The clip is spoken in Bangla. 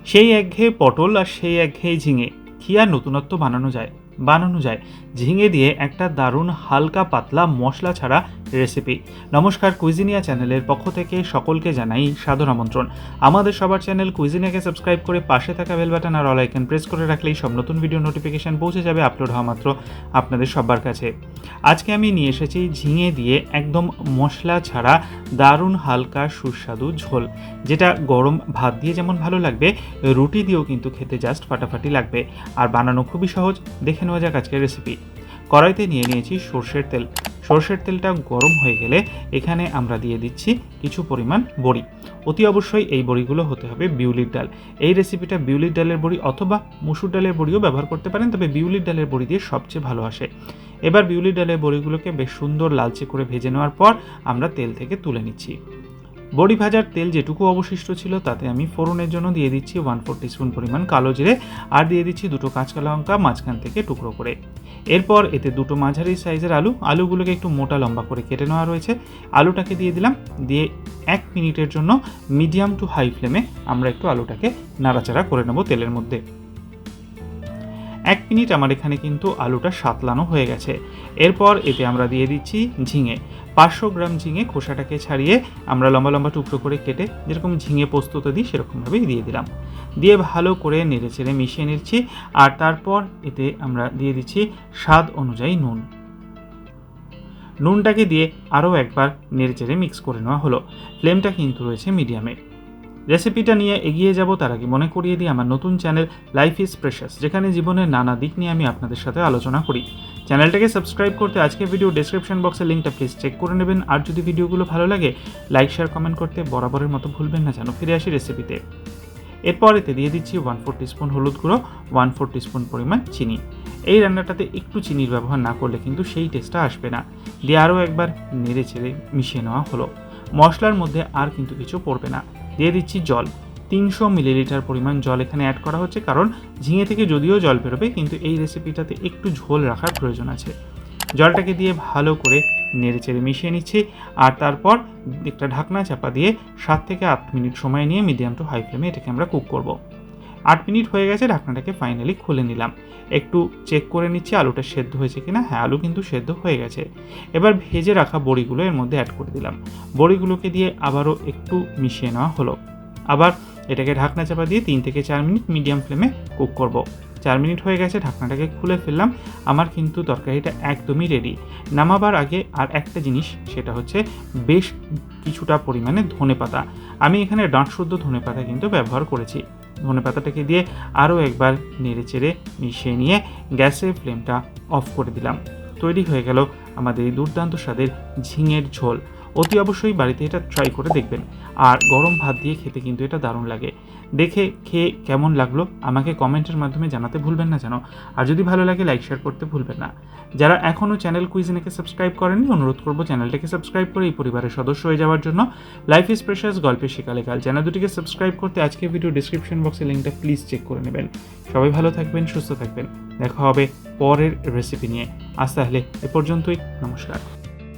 সেই একঘেয়ে পটল আর সেই একঘেয়ে ঝিঙে কি আর নতুনত্ব বানানো যায় ঝিঙে দিয়ে একটা দারুণ হালকা পাতলা মশলা ছাড়া রেসিপি। নমস্কার, কুইজিনিয়া চ্যানেলের পক্ষ থেকে সকলকে জানাই সাদর আমন্ত্রণ। আমাদের সবার চ্যানেল কুইজিনিয়াকে সাবস্ক্রাইব করে পাশে থাকা বেল বাটন আর অল আইকন প্রেস করে রাখলেই সব নতুন ভিডিও নোটিফিকেশন পৌঁছে যাবে আপলোড হওয়া মাত্র আপনাদের সবার কাছে। আজকে আমি নিয়ে এসেছি ঝিঙে দিয়ে একদম মশলা ছাড়া দারুণ হালকা সুস্বাদু ঝোল, যেটা গরম ভাত দিয়ে যেমন ভালো লাগবে, রুটি দিয়েও কিন্তু খেতে জাস্ট ফাটাফাটি লাগবে। আর বানানো খুবই সহজ, দেখে নেওয়া যাক আজকের রেসিপি। কড়াইতে নিয়ে নিয়েছি সর্ষের তেল। সর্ষের তেলটা গরম হয়ে গেলে এখানে আমরা দিয়ে দিচ্ছি কিছু পরিমাণ বড়ি। অতি অবশ্যই এই বড়িগুলো হতে হবে বিউলির ডাল। এই রেসিপিটা বিউলির ডালের বড়ি অথবা মসুর ডালের বড়িও ব্যবহার করতে পারেন, তবে বিউলির ডালের বড়ি দিয়ে সবচেয়ে ভালো আসে। এবার বিউলির ডালের বড়িগুলোকে বেশ সুন্দর লালচে করে ভেজে নেওয়ার পর আমরা তেল থেকে তুলে নিচ্ছি। বড়ি ভাজার তেল যেটুকু অবশিষ্ট ছিল তাতে আমি ফোড়নের জন্য দিয়ে দিচ্ছি 1/4 টিস্পুন পরিমাণ কালো জিরে, আর দিয়ে দিচ্ছি 2 কাঁচা লঙ্কা মাঝখান থেকে টুকরো করে। এরপর এতে 2 মাঝারি সাইজের আলুগুলোকে একটু মোটা লম্বা করে কেটে নেওয়া রয়েছে। আলুটাকে দিয়ে দিলাম, দিয়ে 1 মিনিটের জন্য মিডিয়াম টু হাই ফ্লেমে আমরা একটু আলুটাকে নাড়াচাড়া করে নেব তেলের মধ্যে। 1 মিনিট আমার এখানে কিন্তু আলুটা সাতলানো হয়ে গেছে। এরপর এতে আমরা দিয়ে দিচ্ছি ঝিঙে। 500 গ্রাম ঝিঙে খোসাটাকে ছাড়িয়ে আমরা লম্বা লম্বা টুকরো করে কেটে যেরকম ঝিঙে পোস্ততে দিই সেরকমভাবেই দিয়ে দিলাম। দিয়ে ভালো করে নেড়ে চেড়ে মিশিয়ে নিচ্ছি। আর তারপর এতে আমরা দিয়ে দিচ্ছি স্বাদ অনুযায়ী নুন। নুনটাকে দিয়ে আরও একবার নেড়ে চেড়ে মিক্স করে নেওয়া হলো। ফ্লেমটা কিন্তু রয়েছে মিডিয়ামে। রেসিপিটা নিয়ে এগিয়ে যাব তার আগে মনে করিয়ে দিই আমার নতুন চ্যানেল লাইফ ইজ প্রেশাস, যেখানে জীবনের নানা দিক নিয়ে আমি আপনাদের সাথে আলোচনা করি। চ্যানেলটাকে সাবস্ক্রাইব করতে আজকে ভিডিও ডেসক্রিপশন বক্সের লিঙ্কটা প্লিজ চেক করে নেবেন। আর যদি ভিডিওগুলো ভালো লাগে লাইক শেয়ার কমেন্ট করতে বরাবরের মতো ভুলবেন না যেন। ফিরে আসি রেসিপিতে। এরপর এতে দিয়ে দিচ্ছি 1/4 টিস্পুন হলুদ গুঁড়ো, 1/4 টিস্পুন পরিমাণ চিনি। এই রান্নাটাতে একটু চিনির ব্যবহার না করলে কিন্তু সেই টেস্টটা আসবে না। দিয়ে আরও একবার নেড়ে চেড়ে মিশিয়ে নেওয়া হলো। মশলার মধ্যে আর কিন্তু কিছু পড়বে না। দিয়ে দিচ্ছি জল। 300 মিলিলিটার পরিমাণ জল এখানে অ্যাড করা হচ্ছে, কারণ ঝিঙে থেকে যদিও জল বেরোবে কিন্তু এই রেসিপিটাতে একটু ঝোল রাখার প্রয়োজন আছে। জলটাকে দিয়ে ভালো করে নেড়ে চেড়ে মিশিয়ে নিচ্ছি। আর তারপর একটা ঢাকনা চাপা দিয়ে 7 থেকে 8 মিনিট সময় নিয়ে মিডিয়াম টু হাই ফ্লেমে এটাকে আমরা কুক করব। 8 মিনিট হয়ে গেছে, ঢাকনাটাকে ফাইনালি খুলে নিলাম। একটু চেক করে নিচ্ছি আলুটা সেদ্ধ হয়েছে কিনা। হ্যাঁ, আলু কিন্তু সেদ্ধ হয়ে গেছে। এবার ভেজে রাখা বড়িগুলো এর মধ্যে অ্যাড করে দিলাম। বড়িগুলোকে দিয়ে আবারও একটু মিশিয়ে নেওয়া হলো। আবার এটাকে ঢাকনা চাপা দিয়ে 3 থেকে 4 মিনিট মিডিয়াম ফ্লেমে কুক করব। 4 মিনিট হয়ে গেছে, ঢাকনাটাকে খুলে ফেললাম। আমার কিন্তু তরকারিটা একদমই রেডি। নামাবার আগে আর একটা জিনিস, সেটা হচ্ছে বেশ কিছুটা পরিমাণে ধনেপাতা। আমি এখানে ডাঁটশুদ্ধ ধনেপাতা কিন্তু ব্যবহার করেছি। ধনেপাতাটাকে দিয়ে আরও একবার নেড়ে চেড়ে মিশিয়ে নিয়ে গ্যাসের ফ্লেমটা অফ করে দিলাম। তৈরি হয়ে গেল আমাদের এই দুর্দান্ত স্বাদের ঝিঙের ঝোল। অতি অবশ্যই বাড়িতে এটা ট্রাই করে দেখবেন। আর গরম ভাত দিয়ে খেতে কিন্তু এটা দারুণ লাগে। দেখে খেয়ে কেমন লাগলো আমাকে কমেন্টের মাধ্যমে জানাতে ভুলবেন না যেন। আর যদি ভালো লাগে লাইক শেয়ার করতে ভুলবেন না। যারা এখনও চ্যানেল কুইজিনেকে সাবস্ক্রাইব করেননি, অনুরোধ করবো চ্যানেলটাকে সাবস্ক্রাইব করে এই পরিবারের সদস্য হয়ে যাওয়ার জন্য। লাইফ ইজ প্রেশাস গল্পের শিকালেকাল চ্যানেল দুটিকে সাবস্ক্রাইব করতে আজকের ভিডিও ডিসক্রিপশন বক্সে লিঙ্কটা প্লিজ চেক করে নেবেন। সবাই ভালো থাকবেন, সুস্থ থাকবেন। দেখা হবে পরের রেসিপি নিয়ে। আজ তাহলে এ পর্যন্তই, নমস্কার।